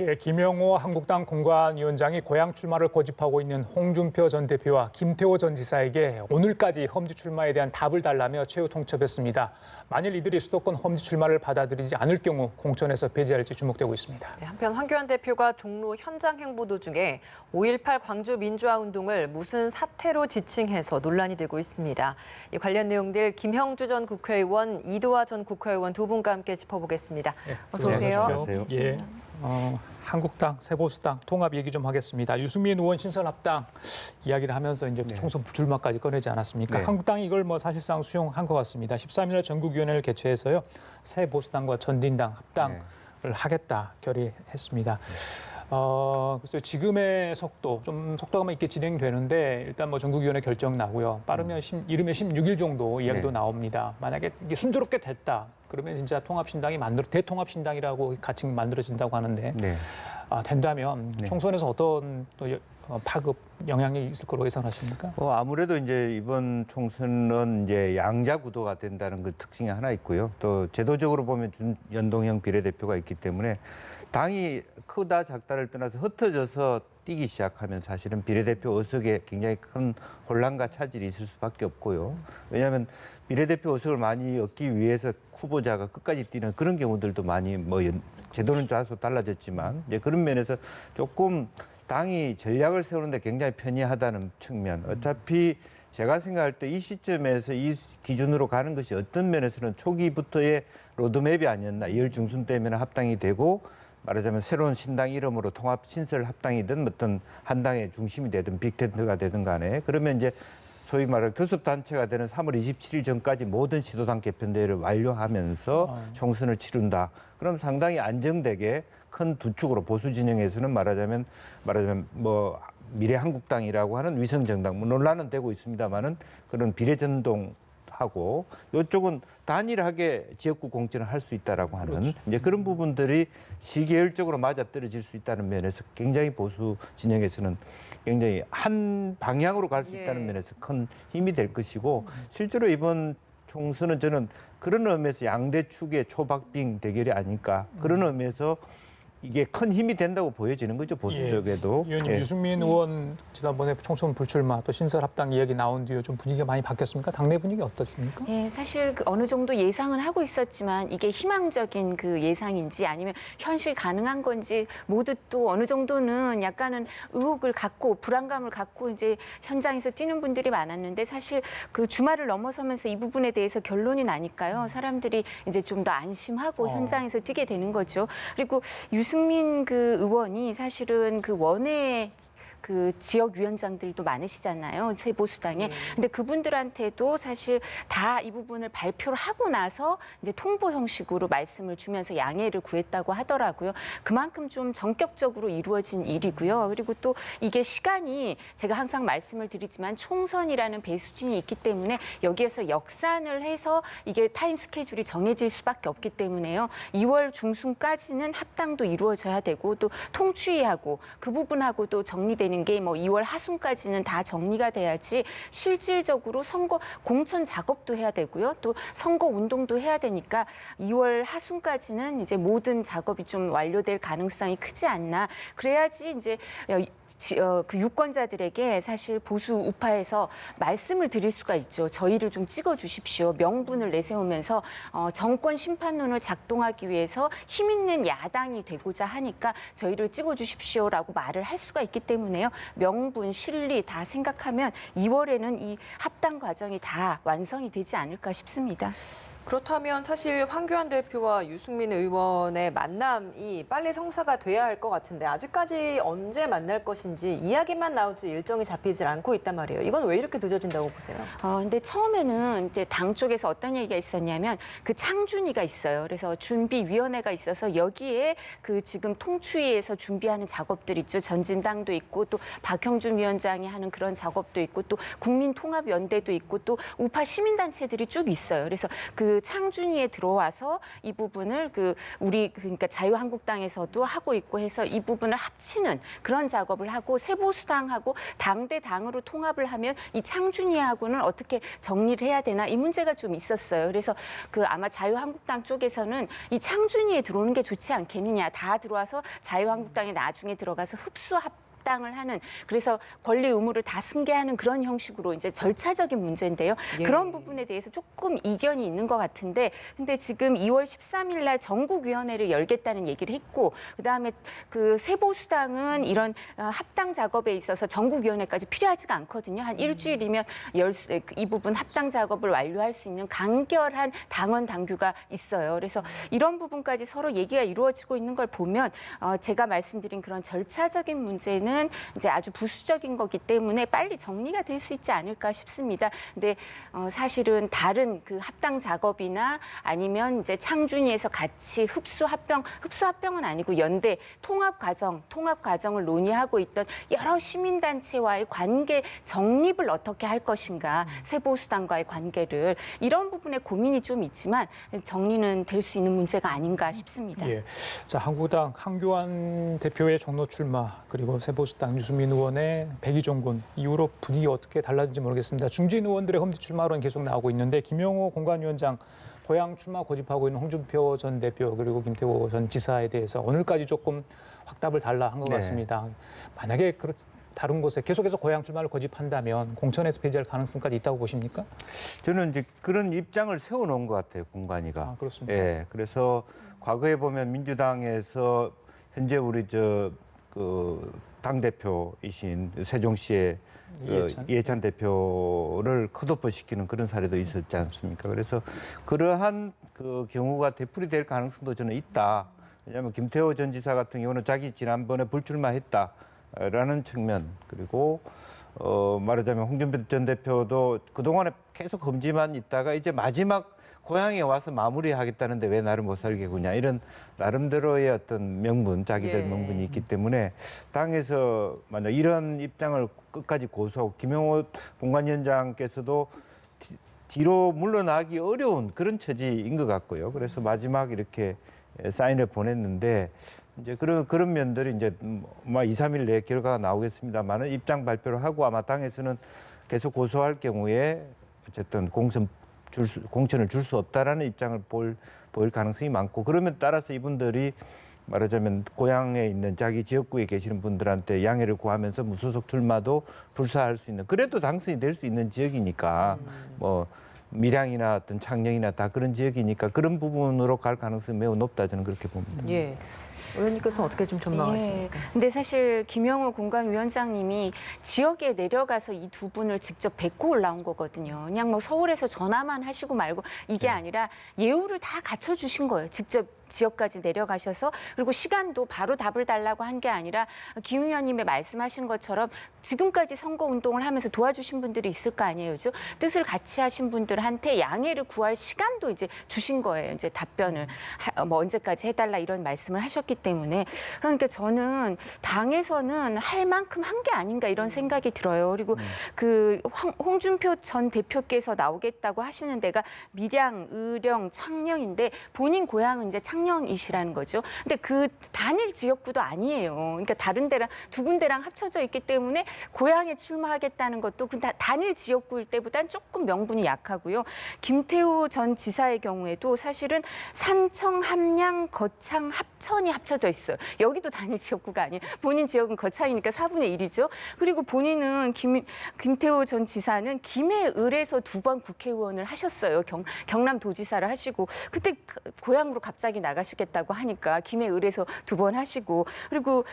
예, 김영호 한국당 공관위원장이 고향 출마를 고집하고 있는 홍준표 전 대표와 김태호 전 지사에게 오늘까지 험지 출마에 대한 답을 달라며 최후 통첩했습니다. 만일 이들이 수도권 험지 출마를 받아들이지 않을 경우 공천에서 배제할지 주목되고 있습니다. 네, 한편 황교안 대표가 종로 현장 행보 도중에 5.18 광주 민주화 운동을 무슨 사태로 지칭해서 논란이 되고 있습니다. 이 관련 내용들 김형주 전 국회의원, 이도화 전 국회의원 두 분과 함께 짚어보겠습니다. 예, 어서 오세요. 안녕하세요. 예. 한국당, 새보수당 통합 얘기 좀 하겠습니다. 유승민 의원 신설합당 이야기를 하면서 이제 총선 불출마까지 꺼내지 않았습니까? 네. 한국당이 이걸 사실상 수용한 것 같습니다. 13일 전국위원회를 개최해서요. 새보수당과 전진당 합당을 하겠다 결의했습니다. 그래서 지금의 속도가 있게 진행되는데 일단 전국위원회 결정 나고요. 빠르면 이르면 16일 정도 이야기도 나옵니다. 만약에 이게 순조롭게 됐다. 그러면 진짜 통합신당이 대통합신당이라고 같이 만들어진다고 하는데 된다면 총선에서 어떤 또 파급 영향이 있을 거라고 예상하십니까? 아무래도 이제 이번 총선은 이제 양자 구도가 된다는 그 특징이 하나 있고요. 또 제도적으로 보면 준연동형 비례대표가 있기 때문에 당이 크다 작다를 떠나서 흩어져서 뛰기 시작하면 사실은 비례대표 의석에 굉장히 큰 혼란과 차질이 있을 수밖에 없고요. 왜냐하면 비례대표 의석을 많이 얻기 위해서 후보자가 끝까지 뛰는 그런 경우들도 많이 제도는 다소 달라졌지만 이제 그런 면에서 조금 당이 전략을 세우는데 굉장히 편리하다는 측면. 어차피 제가 생각할 때 이 시점에서 이 기준으로 가는 것이 어떤 면에서는 초기부터의 로드맵이 아니었나. 2월 중순 되면 합당이 되고 말하자면 새로운 신당 이름으로 통합 신설 합당이든 어떤 한 당의 중심이 되든 빅텐트가 되든 간에 그러면 이제 소위 말하는 교섭단체가 되는 3월 27일 전까지 모든 시도당 개편대회를 완료하면서 총선을 치른다. 그럼 상당히 안정되게 큰 두 축으로 보수 진영에서는 말하자면 미래한국당이라고 하는 위성정당, 논란은 되고 있습니다만은 그런 비례전동하고 이쪽은 단일하게 지역구 공천을 할 수 있다라고 하는 이제 그런 부분들이 시계열적으로 맞아떨어질 수 있다는 면에서 굉장히 보수 진영에서는 굉장히 한 방향으로 갈 수 있다는 면에서 큰 힘이 될 것이고 실제로 이번 총선은 저는 그런 의미에서 양대 축의 초박빙 대결이 아닐까 그런 의미에서 이게 큰 힘이 된다고 보여지는 거죠, 보수 쪽에도. 의원님, 유승민 의원 지난번에 총선 불출마 또 신설 합당 이야기 나온 뒤에 좀 분위기가 많이 바뀌었습니까? 당내 분위기 어떻습니까? 예, 사실 어느 정도 예상은 하고 있었지만 이게 희망적인 그 예상인지 아니면 현실 가능한 건지 모두 또 어느 정도는 약간은 의혹을 갖고 불안감을 갖고 이제 현장에서 뛰는 분들이 많았는데 사실 그 주말을 넘어서면서 이 부분에 대해서 결론이 나니까요. 사람들이 이제 좀 더 안심하고 현장에서 뛰게 되는 거죠. 그리고 유승민 그 의원이 사실은 그 원외 그 지역 위원장들도 많으시잖아요. 새보수당에. 근데 그분들한테도 사실 다 이 부분을 발표를 하고 나서 이제 통보 형식으로 말씀을 주면서 양해를 구했다고 하더라고요. 그만큼 좀 전격적으로 이루어진 일이고요. 그리고 또 이게 시간이 제가 항상 말씀을 드리지만 총선이라는 배수진이 있기 때문에 여기에서 역산을 해서 이게 타임 스케줄이 정해질 수밖에 없기 때문에요. 2월 중순까지는 합당도 이루어져야 되고 또 통추위하고 그 부분하고도 정리되는 게 2월 하순까지는 다 정리가 돼야지 실질적으로 선거 공천 작업도 해야 되고요. 또 선거 운동도 해야 되니까 2월 하순까지는 이제 모든 작업이 좀 완료될 가능성이 크지 않나. 그래야지 이제 그 유권자들에게 사실 보수 우파에서 말씀을 드릴 수가 있죠. 저희를 좀 찍어 주십시오. 명분을 내세우면서 정권 심판론을 작동하기 위해서 힘 있는 야당이 되고자 하니까 저희를 찍어 주십시오라고 말을 할 수가 있기 때문에요. 명분, 실리 다 생각하면 2월에는 이 합당 과정이 다 완성이 되지 않을까 싶습니다. 그렇다면 사실 황교안 대표와 유승민 의원의 만남이 빨리 성사가 돼야 할 것 같은데 아직까지 언제 만날 것인지 이야기만 나오지 일정이 잡히질 않고 있단 말이에요. 이건 왜 이렇게 늦어진다고 보세요? 근데 처음에는 이제 당 쪽에서 어떤 얘기가 있었냐면 그 창준위가 있어요. 그래서 준비위원회가 있어서 여기에 그 지금 통추위에서 준비하는 작업들 있죠. 전진당도 있고 또 박형준 위원장이 하는 그런 작업도 있고 또 국민통합연대도 있고 또 우파 시민단체들이 쭉 있어요. 그래서 그 그 창준위에 들어와서 이 부분을 그러니까 자유한국당에서도 하고 있고 해서 이 부분을 합치는 그런 작업을 하고 세보수당하고 당대 당으로 통합을 하면 이 창준위하고는 어떻게 정리를 해야 되나 이 문제가 좀 있었어요. 그래서 그 아마 자유한국당 쪽에서는 이 창준위에 들어오는 게 좋지 않겠느냐. 다 들어와서 자유한국당에 나중에 들어가서 합당을 하는 그래서 권리 의무를 다 승계하는 그런 형식으로 이제 절차적인 문제인데요. 예. 그런 부분에 대해서 조금 이견이 있는 것 같은데 근데 지금 2월 13일 날 전국위원회를 열겠다는 얘기를 했고 그다음에 그 세보수당은 이런 합당 작업에 있어서 전국위원회까지 필요하지가 않거든요. 한 일주일이면 이 부분 합당 작업을 완료할 수 있는 간결한 당원 당규가 있어요. 그래서 이런 부분까지 서로 얘기가 이루어지고 있는 걸 보면 제가 말씀드린 그런 절차적인 문제는 이제 아주 부수적인 거기 때문에 빨리 정리가 될 수 있지 않을까 싶습니다. 근데 사실은 다른 그 합당 작업이나 아니면 이제 창준위에서 같이 흡수합병은 아니고 연대 통합 과정을 논의하고 있던 여러 시민단체와의 관계 정립을 어떻게 할 것인가, 세보수당과의 관계를 이런 부분에 고민이 좀 있지만 정리는 될 수 있는 문제가 아닌가 싶습니다. 예. 자, 한국당 한교안 대표의 종로 출마 그리고 세보수당 유승민 의원의 백의종 군 이후로 분위기가 어떻게 달라진지 모르겠습니다. 중진 의원들의 험지 출마론은 계속 나오고 있는데 김영호 공관위원장 고향 출마 고집하고 있는 홍준표 전 대표 그리고 김태호 전 지사에 대해서 오늘까지 조금 확답을 달라 한 것 네. 같습니다. 만약에 다른 곳에 계속해서 고향 출마를 고집한다면 공천에서 배제할 가능성까지 있다고 보십니까? 저는 이제 그런 입장을 세워놓은 것 같아요, 공관위가. 아, 그렇습니까? 예, 그래서 과거에 보면 민주당에서 현재 우리 당대표이신 세종시의 이해찬 대표를 컷오프시키는 그런 사례도 있었지 않습니까? 그래서 그러한 그 경우가 되풀이될 가능성도 저는 있다. 왜냐하면 김태호 전 지사 같은 경우는 자기 지난번에 불출마했다라는 측면 그리고 말하자면 홍준표 전 대표도 그동안에 계속 험지만 있다가 이제 마지막 고향에 와서 마무리하겠다는데 왜 나를 못 살게 구냐 이런 나름대로의 어떤 명분, 자기들 예. 명분이 있기 때문에 당에서 만약 이런 입장을 끝까지 고수하고 김영호 공관위원장께서도 뒤로 물러나기 어려운 그런 처지인 것 같고요. 그래서 마지막 이렇게 사인을 보냈는데 이제 그런 면들이 이제 2, 3일 내에 결과가 나오겠습니다만은 입장 발표를 하고 아마 당에서는 계속 고소할 경우에 어쨌든 공천을 줄 수 없다라는 입장을 보일 가능성이 많고 그러면 따라서 이분들이 말하자면 고향에 있는 자기 지역구에 계시는 분들한테 양해를 구하면서 무소속 출마도 불사할 수 있는 그래도 당선이 될 수 있는 지역이니까 뭐 밀양이나 어떤 창녕이나 다 그런 지역이니까 그런 부분으로 갈 가능성이 매우 높다 저는 그렇게 봅니다. 예. 의원님께서는 어떻게 좀 전망하십니까? 근데 사실 김영호 공관위원장님이 지역에 내려가서 이 두 분을 직접 뵙고 올라온 거거든요. 그냥 뭐 서울에서 전화만 하시고 말고 이게 아니라 예우를 다 갖춰주신 거예요. 직접 지역까지 내려가셔서 그리고 시간도 바로 답을 달라고 한 게 아니라 김 의원님의 말씀하신 것처럼 지금까지 선거 운동을 하면서 도와주신 분들이 있을 거 아니에요. 그죠? 뜻을 같이 하신 분들한테 양해를 구할 시간도 이제 주신 거예요. 이제 답변을 뭐 언제까지 해달라 이런 말씀을 하셨기 때문에 그러니까 저는 당에서는 할 만큼 한 게 아닌가 이런 생각이 들어요. 그리고 그 홍준표 전 대표께서 나오겠다고 하시는 데가 밀양, 의령, 창녕인데 본인 고향은 이제 창녕이시라는 거죠. 근데 그 단일 지역구도 아니에요. 그러니까 다른 데랑 두 군데랑 합쳐져 있기 때문에 고향에 출마하겠다는 것도 그 단일 지역구일 때보단 조금 명분이 약하고요. 김태호 전 지사의 경우에도 사실은 산청, 함양, 거창, 합천이 합쳐져 있어요. 여기도 단일 지역구가 아니에요. 본인 지역은 거창이니까 4분의 1이죠. 그리고 본인은 김태호 전 지사는 김해을에서 2번 국회의원을 하셨어요. 경남도지사를 하시고 그때 고향으로 갑자기 나가시겠다고 하니까 김해을에서 2번 하시고 그리고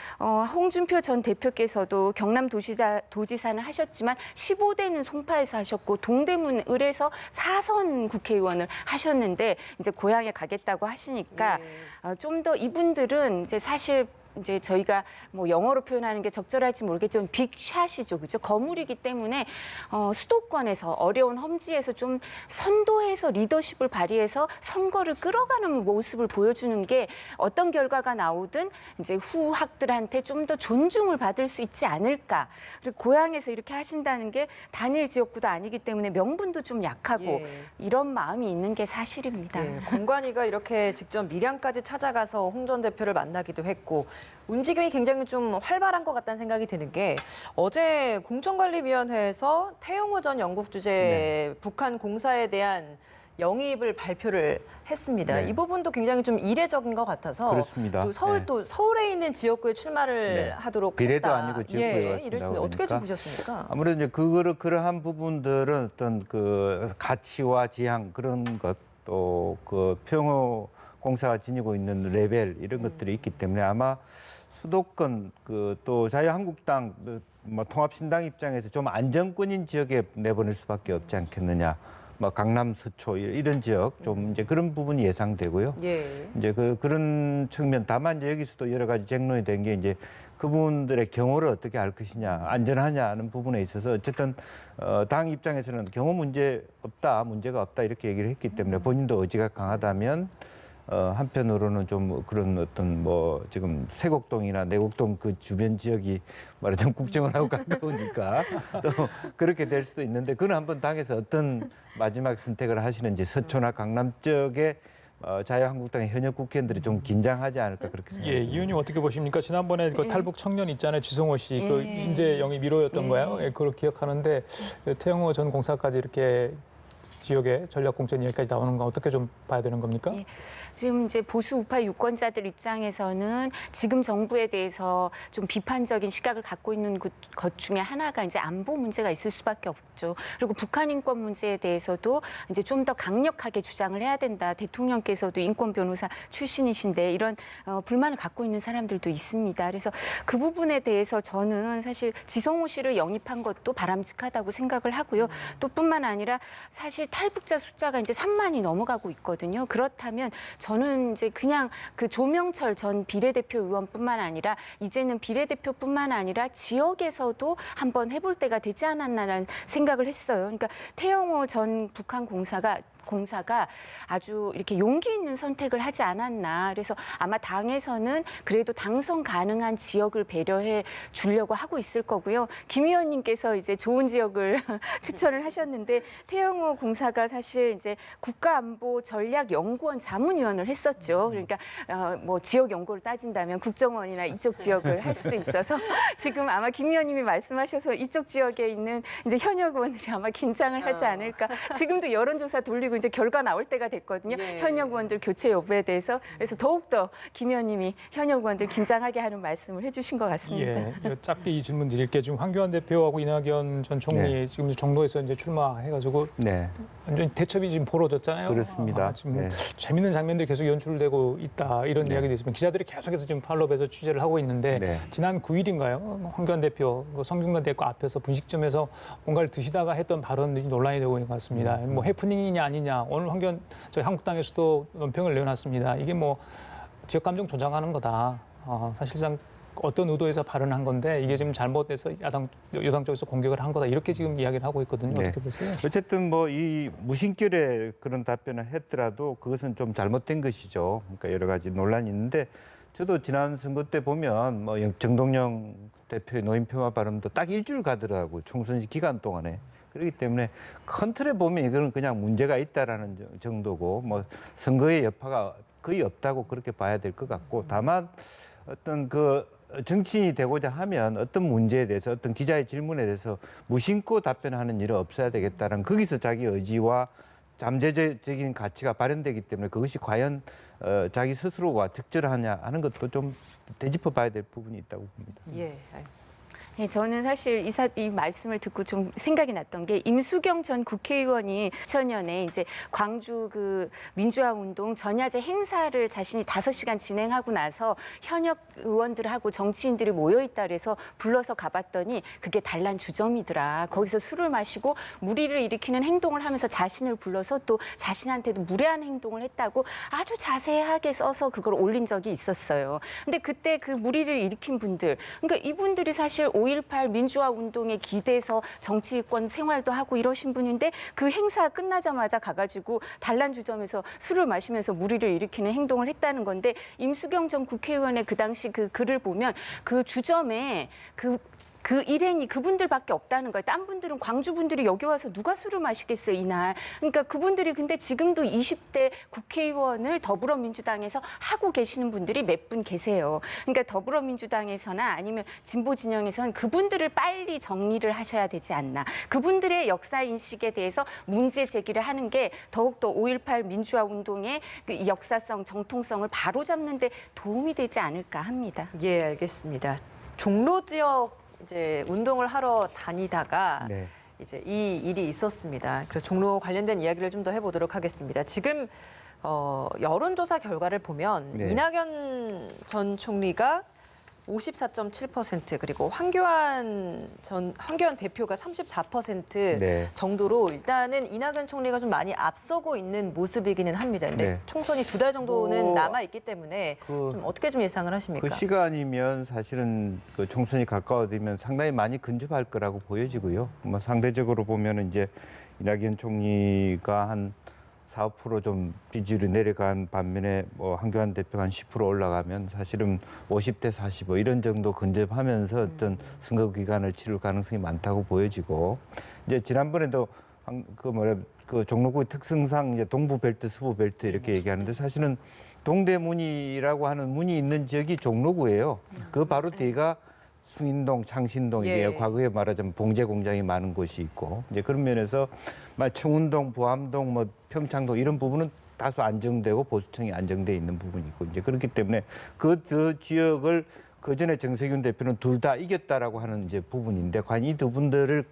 홍준표 전 대표께서도 경남도지사는 하셨지만 15대는 송파에서 하셨고 동대문을에서 4선 국회의원을 하셨는데 이제 고향에 가겠다고 하시니까 좀 더 이분들은 이제 사실 이제 저희가 뭐 영어로 표현하는 게 적절할지 모르겠지만 빅샷이죠, 그죠? 거물이기 때문에 수도권에서 어려운 험지에서 좀 선도해서 리더십을 발휘해서 선거를 끌어가는 모습을 보여주는 게 어떤 결과가 나오든 이제 후학들한테 좀 더 존중을 받을 수 있지 않을까. 그리고 고향에서 이렇게 하신다는 게 단일 지역구도 아니기 때문에 명분도 좀 약하고 예. 이런 마음이 있는 게 사실입니다. 네, 공관위가 이렇게 직접 밀양까지 찾아가서 홍 전 대표를 만나기도 했고 움직임이 굉장히 좀 활발한 것 같다는 생각이 드는 게 어제 공천관리위원회에서 태영호 전 영국 주재 북한 공사에 대한 영입을 발표를 했습니다. 네. 이 부분도 굉장히 좀 이례적인 것 같아서 그렇습니다. 또 서울 네. 또 서울에 있는 지역구에 출마를 네. 하도록 비례도 했다. 아니고 지역구에 예, 왔습니다. 이랬습니다. 어떻게 좀 그러니까. 보셨습니까? 아무래도 이제 그러한 부분들은 어떤 그 가치와 지향 그런 것 또 그 평화 공사가 지니고 있는 레벨 이런 것들이 있기 때문에 아마 수도권 그 또 자유한국당 뭐 통합신당 입장에서 좀 안정권인 지역에 내보낼 수밖에 없지 않겠느냐. 뭐 강남 서초 이런 지역 좀 이제 그런 부분이 예상되고요. 예. 이제 그런 측면 다만 이제 여기서도 여러 가지 쟁론이 된 게 이제 그분들의 경호를 어떻게 할 것이냐 안전하냐 하는 부분에 있어서 어쨌든 당 입장에서는 경호 문제가 없다 이렇게 얘기를 했기 때문에 본인도 의지가 강하다면 한편으로는 좀 그런 어떤 뭐 지금 세곡동이나 내곡동 그 주변 지역이 말하자면 국정원하고 가까우니까 또 그렇게 될 수도 있는데 그는 한번 당에서 어떤 마지막 선택을 하시는지 서초나 강남 쪽에 자유한국당의 현역 국회의원들이 좀 긴장하지 않을까 그렇게 생각합니다. 예, 이 의원님 어떻게 보십니까? 지난번에 그 탈북 청년 있잖아요. 지성호 씨, 그 예. 인재 영입 1호였던 거예요. 예, 그걸 기억하는데 태영호 전 공사까지 이렇게 지역에 전략공천 이야기까지 나오는 거 어떻게 좀 봐야 되는 겁니까? 예. 지금 이제 보수 우파 유권자들 입장에서는 지금 정부에 대해서 좀 비판적인 시각을 갖고 있는 것 중에 하나가 이제 안보 문제가 있을 수밖에 없죠. 그리고 북한 인권 문제에 대해서도 이제 좀 더 강력하게 주장을 해야 된다. 대통령께서도 인권 변호사 출신이신데 이런 불만을 갖고 있는 사람들도 있습니다. 그래서 그 부분에 대해서 저는 사실 지성호 씨를 영입한 것도 바람직하다고 생각을 하고요. 또 뿐만 아니라 사실 탈북자 숫자가 이제 3만이 넘어가고 있거든요. 그렇다면 저는 이제 그냥 그 조명철 전 비례대표 의원뿐만 아니라 이제는 비례대표뿐만 아니라 지역에서도 한번 해볼 때가 되지 않았나라는 생각을 했어요. 그러니까 태영호 전 북한 공사가 아주 이렇게 용기 있는 선택을 하지 않았나. 그래서 아마 당에서는 그래도 당선 가능한 지역을 배려해 주려고 하고 있을 거고요. 김 의원님께서 이제 좋은 지역을 추천을 하셨는데 태영호 공사가 사실 이제 국가안보전략연구원 자문위원을 했었죠. 그러니까 뭐 지역 연구를 따진다면 국정원이나 이쪽 지역을 할 수도 있어서 지금 아마 김 의원님이 말씀하셔서 이쪽 지역에 있는 이제 현역 의원들이 아마 긴장을 하지 않을까. 지금도 여론조사 돌리고 이제 결과 나올 때가 됐거든요. 예. 현역 의원들 교체 여부에 대해서. 그래서 더욱더 김 의원님이 현역 의원들 긴장하게 하는 말씀을 해주신 것 같습니다. 예, 이거 짧게 이 질문 드릴게요. 지금 황교안 대표하고 이낙연 전 총리 네. 지금 종로에서 이제 출마해가지고 네, 완전히 대첩이 지금 벌어졌잖아요. 그렇습니다. 지금 네. 재밌는 장면들이 계속 연출되고 있다 이런 네. 이야기도 있으면 기자들이 계속해서 지금 팔로업해서 취재를 하고 있는데 네. 지난 9일인가요? 황교안 대표 그 성균관 대학교 앞에서 분식점에서 뭔가를 드시다가 했던 발언들이 논란이 되고 있는 것 같습니다. 뭐 해프닝이냐 아니냐 오늘 저희 한국당에서도 논평을 내놨습니다. 이게 뭐 지역 감정 조장하는 거다. 사실상 어떤 의도에서 발언한 건데 이게 지금 잘못돼서 여당 쪽에서 공격을 한 거다 이렇게 지금 이야기를 하고 있거든요. 네. 어떻게 보세요? 어쨌든 뭐 이 무심결에 그런 답변을 했더라도 그것은 좀 잘못된 것이죠. 그러니까 여러 가지 논란이 있는데 저도 지난 선거 때 보면 뭐 정동영 대표의 노인평화 발언도 딱 일주일 가더라고요. 총선 기간 동안에. 그렇기 때문에 큰 틀에 보면 이거는 그냥 문제가 있다라는 정도고 뭐 선거의 여파가 거의 없다고 그렇게 봐야 될 것 같고 다만 어떤 그 정치인이 되고자 하면 어떤 문제에 대해서 어떤 기자의 질문에 대해서 무심코 답변하는 일은 없어야 되겠다는 거기서 자기 의지와 잠재적인 가치가 발현되기 때문에 그것이 과연 자기 스스로가 적절하냐 하는 것도 좀 되짚어 봐야 될 부분이 있다고 봅니다. 예. 네, 저는 사실 이 말씀을 듣고 좀 생각이 났던 게 임수경 전 국회의원이 2000년에 이제 광주 그 민주화 운동 전야제 행사를 자신이 5시간 진행하고 나서 현역 의원들하고 정치인들이 모여 있다 그래서 불러서 가봤더니 그게 단란 주점이더라. 거기서 술을 마시고 무리를 일으키는 행동을 하면서 자신을 불러서 또 자신한테도 무례한 행동을 했다고 아주 자세하게 써서 그걸 올린 적이 있었어요. 근데 그때 그 무리를 일으킨 분들, 그러니까 이분들이 사실 5.18 민주화 운동에 기대서 정치권 생활도 하고 이러신 분인데 그 행사 끝나자마자 가가지고 단란주점에서 술을 마시면서 무리를 일으키는 행동을 했다는 건데 임수경 전 국회의원의 그 당시 그 글을 보면 그 주점에 그 일행이 그분들밖에 없다는 거예요. 딴 분들은 광주 분들이 여기 와서 누가 술을 마시겠어요, 이날. 그러니까 그분들이 근데 지금도 20대 국회의원을 더불어민주당에서 하고 계시는 분들이 몇 분 계세요. 그러니까 더불어민주당에서나 아니면 진보 진영에서는 그분들을 빨리 정리를 하셔야 되지 않나. 그분들의 역사 인식에 대해서 문제 제기를 하는 게 더욱더 5.18 민주화 운동의 그 역사성, 정통성을 바로잡는 데 도움이 되지 않을까 합니다. 예, 알겠습니다. 종로 지역 이제 운동을 하러 다니다가 네. 이제 이 일이 있었습니다. 그래서 종로 관련된 이야기를 좀 더 해보도록 하겠습니다. 지금 여론조사 결과를 보면 네. 이낙연 전 총리가 54.7% 그리고 황교안 대표가 34% 네. 정도로 일단은 이낙연 총리가 좀 많이 앞서고 있는 모습이기는 합니다. 근데 네. 총선이 2달 정도는 뭐, 남아 있기 때문에 좀 어떻게 좀 예상을 하십니까? 그 시간이면 사실은 그 총선이 가까워지면 상당히 많이 근접할 거라고 보여지고요. 뭐 상대적으로 보면은 이제 이낙연 총리가 한 4~5% 좀 지지율이 내려간 반면에 뭐 한교안 대표가 한 10% 올라가면 사실은 50대 45 이런 정도 근접하면서 어떤 선거 기간을 치를 가능성이 많다고 보여지고 이제 지난번에도 그 종로구의 특성상 이제 동부 벨트, 서부 벨트 이렇게 얘기하는데 사실은 동대문이라고 하는 문이 있는 지역이 종로구예요. 그 바로 뒤가 숭인동, 창신동 이게 예. 과거에 말하자면 봉제 공장이 많은 곳이 있고 이제 그런 면에서 청운동, 부암동, 뭐 평창동 이런 부분은 다소 안정되고 보수층이 안정돼 있는 부분이 있고 이제 그렇기 때문에 그 지역을 그 전에 정세균 대표는 둘 다 이겼다라고 하는 이제 부분인데 과연 이 두 분들을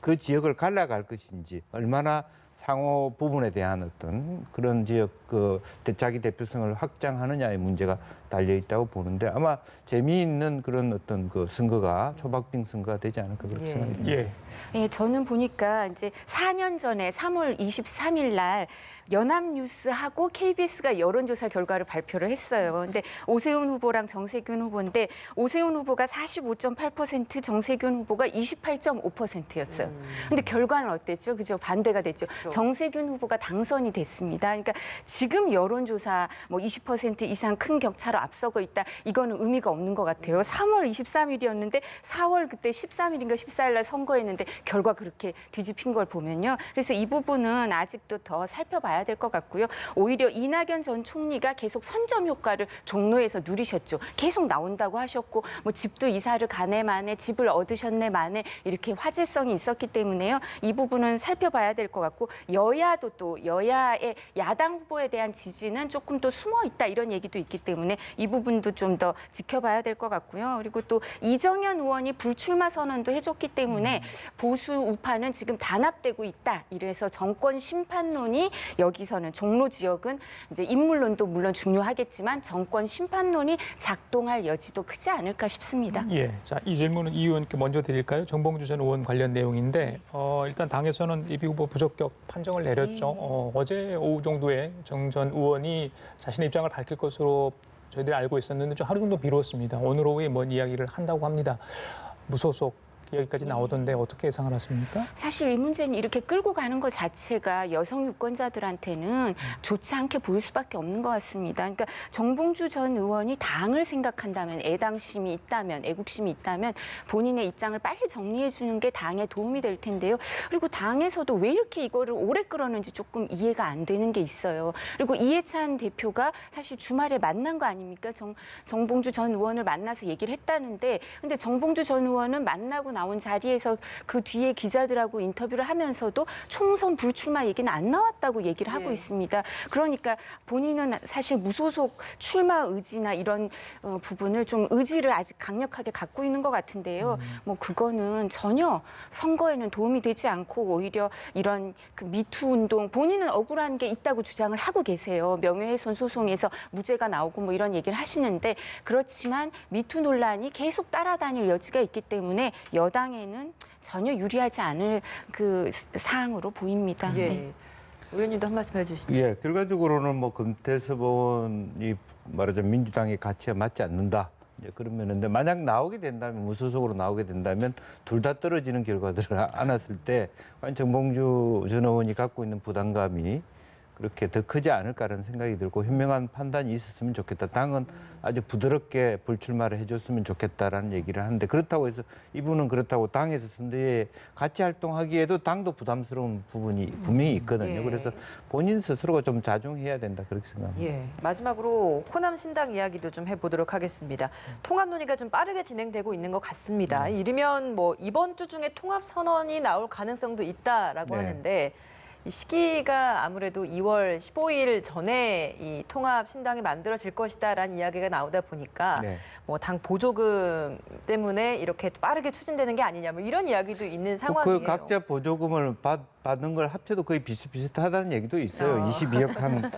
그 지역을 갈라갈 것인지 얼마나 상호 부분에 대한 어떤 그런 지역 그 자기 대표성을 확장하느냐의 문제가 달려 있다고 보는데 아마 재미있는 그런 어떤 그 선거가 초박빙 선거가 되지 않을까 그렇게 생각합니다. 예. 예, 저는 보니까 이제 4년 전에 3월 23일 날 연합뉴스하고 KBS가 여론조사 결과를 발표를 했어요. 근데 오세훈 후보랑 정세균 후보인데 오세훈 후보가 45.8%, 정세균 후보가 28.5%였어요. 근데 결과는 어땠죠? 그죠? 반대가 됐죠. 그렇죠. 정세균 후보가 당선이 됐습니다. 그러니까 지금 여론조사 뭐 20% 이상 큰 격차로 앞서고 있다. 이거는 의미가 없는 것 같아요. 3월 23일이었는데 4월 그때 13일인가 14일 날 선거했는데 결과 그렇게 뒤집힌 걸 보면요. 그래서 이 부분은 아직도 더 살펴봐야 될 것 같고요. 오히려 이낙연 전 총리가 계속 선점 효과를 종로에서 누리셨죠. 계속 나온다고 하셨고 뭐 집도 이사를 가네 만에 집을 얻으셨네 만에 이렇게 화제성이 있었기 때문에요. 이 부분은 살펴봐야 될 것 같고 여야도 또 여야의 야당 후보에 대한 지지는 조금 더 숨어 있다 이런 얘기도 있기 때문에 이 부분도 좀 더 지켜봐야 될 것 같고요. 그리고 또 이정현 의원이 불출마 선언도 해줬기 때문에 보수 우파는 지금 단합되고 있다. 이래서 정권 심판론이 여기서는 종로 지역은 이제 인물론도 물론 중요하겠지만 정권 심판론이 작동할 여지도 크지 않을까 싶습니다. 예. 자, 이 질문은 이 의원께 먼저 드릴까요? 정봉주 전 의원 관련 내용인데 일단 당에서는 이비 후보 부적격 판정을 내렸죠. 어제 오후 정도에 정 전 의원이 자신의 입장을 밝힐 것으로 저희들이 알고 있었는데 좀 하루 정도 미뤘습니다. 오늘 오후에 뭔 이야기를 한다고 합니다. 무소속 여기까지 나오던데 어떻게 예상을 하십니까? 사실 이 문제는 이렇게 끌고 가는 것 자체가 여성 유권자들한테는 좋지 않게 보일 수밖에 없는 것 같습니다. 그러니까 정봉주 전 의원이 당을 생각한다면, 애당심이 있다면, 애국심이 있다면 본인의 입장을 빨리 정리해 주는 게 당에 도움이 될 텐데요. 그리고 당에서도 왜 이렇게 이거를 오래 끌었는지 조금 이해가 안 되는 게 있어요. 그리고 이해찬 대표가 사실 주말에 만난 거 아닙니까? 정봉주 전 의원을 만나서 얘기를 했다는데 근데 정봉주 전 의원은 만나고 나온 자리에서 그 뒤에 기자들하고 인터뷰를 하면서도 총선 불출마 얘기는 안 나왔다고 얘기를 하고 있습니다. 그러니까 본인은 사실 무소속 출마 의지나 이런 부분을 좀 의지를 아직 강력하게 갖고 있는 것 같은데요. 뭐 그거는 전혀 선거에는 도움이 되지 않고 오히려 이런 그 미투 운동 본인은 억울한 게 있다고 주장을 하고 계세요. 명예훼손 소송에서 무죄가 나오고 뭐 이런 얘기를 하시는데 그렇지만 미투 논란이 계속 따라다닐 여지가 있기 때문에 여당에는 전혀 유리하지 않을 그 사항으로 보입니다. 예. 네. 의원님도 한 말씀 해주시죠. 예, 결과적으로는 뭐 금태섭 의원이 말하자면 민주당의 가치에 맞지 않는다. 이제 그러면은 만약 나오게 된다면 무소속으로 나오게 된다면 둘 다 떨어지는 결과들을 안았을 때 과연 정봉주 전 의원이 갖고 있는 부담감이 그렇게 더 크지 않을까라는 생각이 들고 현명한 판단이 있었으면 좋겠다. 당은 아주 부드럽게 불출마를 해줬으면 좋겠다라는 얘기를 하는데 그렇다고 해서 이분은 그렇다고 당에서 선대위에 같이 활동하기에도 당도 부담스러운 부분이 분명히 있거든요. 예. 그래서 본인 스스로가 좀 자중해야 된다 그렇게 생각합니다. 예, 마지막으로 호남 신당 이야기도 좀 해보도록 하겠습니다. 통합 논의가 좀 빠르게 진행되고 있는 것 같습니다. 이르면 뭐 이번 주 중에 통합 선언이 나올 가능성도 있다라고 네. 하는데 이 시기가 아무래도 2월 15일 전에 이 통합 신당이 만들어질 것이다라는 이야기가 나오다 보니까 네. 뭐 당 보조금 때문에 이렇게 빠르게 추진되는 게 아니냐 뭐 이런 이야기도 있는 상황이에요. 그 각자 보조금을 받는 걸 합쳐도 거의 비슷비슷하다는 얘기도 있어요. 22억 한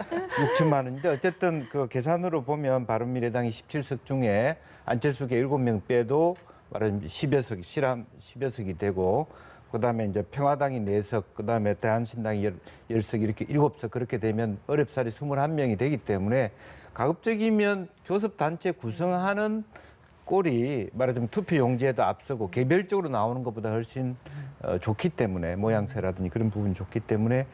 6천만 원인데 어쨌든 그 계산으로 보면 바른미래당이 17석 중에 안철수계 7명 빼도 말하자면 10여 석이 되고 그다음에 이제 평화당이 4석, 그다음에 대한신당이 10석 이렇게 7석 그렇게 되면 어렵사리 21명이 되기 때문에 가급적이면 교섭단체 구성하는 꼴이 말하자면 투표 용지에도 앞서고 개별적으로 나오는 것보다 훨씬 좋기 때문에 모양새라든지 그런 부분이 좋기 때문에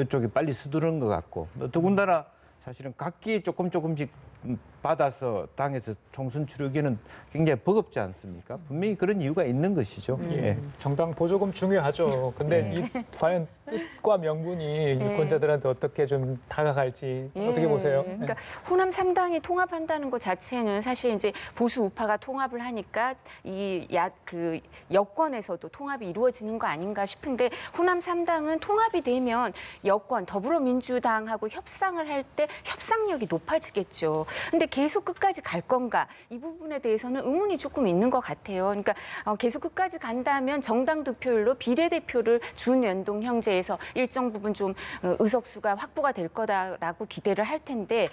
이쪽이 빨리 서두른 것 같고 더군다나 사실은 각기 조금씩 받아서 당에서 총선 치르기는 굉장히 버겁지 않습니까? 분명히 그런 이유가 있는 것이죠. 예. 정당 보조금 중요하죠. 근데 이 과연 뜻과 명분이 유권자들한테 어떻게 좀 다가갈지 어떻게 보세요? 그러니까 호남 3당이 통합한다는 것 자체는 사실 이제 보수 우파가 통합을 하니까 그 여권에서도 통합이 이루어지는 거 아닌가 싶은데 호남 3당은 통합이 되면 여권 더불어민주당하고 협상을 할 때 협상력이 높아지겠죠. 근데 계속 끝까지 갈 건가 이 부분에 대해서는 의문이 조금 있는 것 같아요. 그러니까 계속 끝까지 간다면 정당 득표율로 비례대표를 준연동 형제에서 일정 부분 좀 의석수가 확보가 될 거다라고 기대를 할 텐데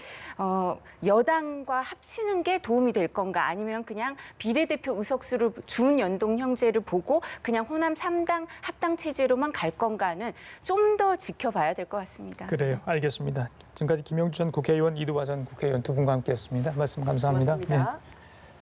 여당과 합치는 게 도움이 될 건가 아니면 그냥 비례대표 의석수를 준연동 형제를 보고 그냥 호남 3당 합당 체제로만 갈 건가는 좀 더 지켜봐야 될 것 같습니다. 그래요. 알겠습니다. 지금까지 김영주 전 국회의원, 이두화 전 국회의원 두 분과 함께했습니다. 말씀 감사합니다. 고맙습니다. 네.